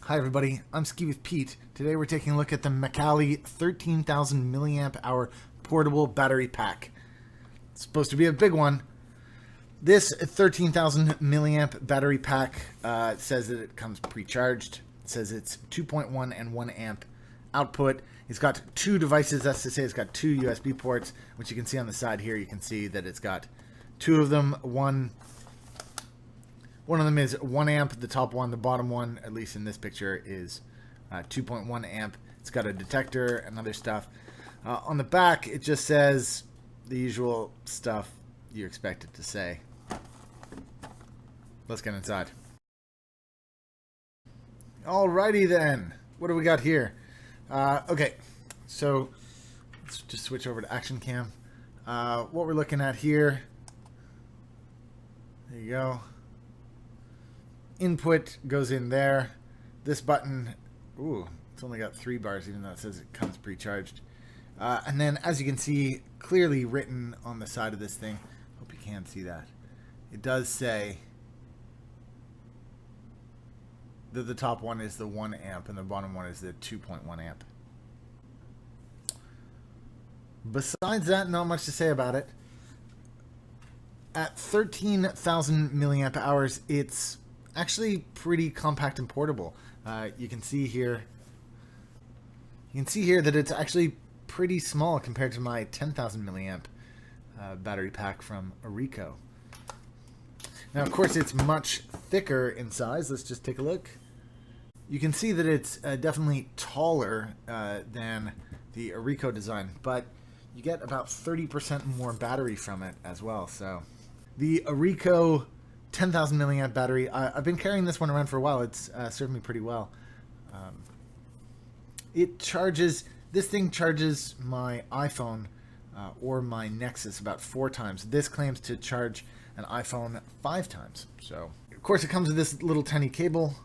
Hi everybody, I'm Ski with Pete. Today we're taking a look at the MacAlly 13,000 milliamp hour portable battery pack. It's supposed to be a big one. This 13,000 milliamp battery pack says that it comes pre-charged. It says it's 2.1 and 1 amp output. It's got two devices. That's to say it's got two USB ports, which you can see on the side here. You can see that it's got two of them. One of them is 1 amp, the top one. The bottom one, at least in this picture, is 2.1 amp. It's got a detector and other stuff. On the back, it just says the usual stuff you expect it to say. Let's get inside. Alrighty then. What do we got here? Okay, so let's just switch over to Action Cam. What we're looking at here, there you go. Input goes in there. This button, ooh, it's only got 3 bars, even though it says it comes pre-charged. And then, as you can see, clearly written on the side of this thing, hope you can see that, it does say that the top one is the 1 amp and the bottom one is the 2.1 amp. Besides that, not much to say about it. At 13,000 milliamp hours, it's actually pretty compact and portable. You can see here that it's actually pretty small compared to my 10,000 milliamp battery pack from Arico. Now, of course, it's much thicker in size. Let's just take a look. You can see that it's definitely taller than the Arico design, but you get about 30% more battery from it as well. So the Arico 10,000 milliamp battery, I've been carrying this one around for a while. It's served me pretty well. This thing charges my iPhone or my Nexus about 4 times. This claims to charge an iPhone 5 times. So, of course, it comes with this little tiny cable.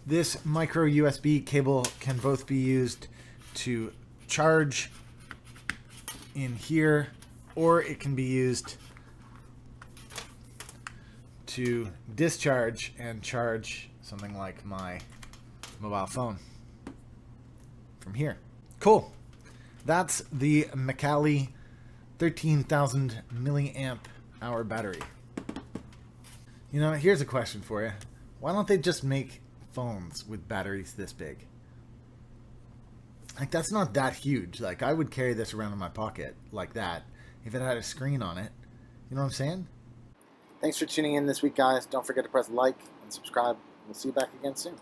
This micro USB cable can both be used to charge in here, or it can be used to discharge and charge something like my mobile phone from here. Cool. That's the MacAlly 13,000 milliamp hour battery. You know, here's a question for you. Why don't they just make phones with batteries this big? Like, that's not that huge. Like, I would carry this around in my pocket like that if it had a screen on it. You know what I'm saying? Thanks for tuning in this week, guys. Don't forget to press like and subscribe. We'll see you back again soon.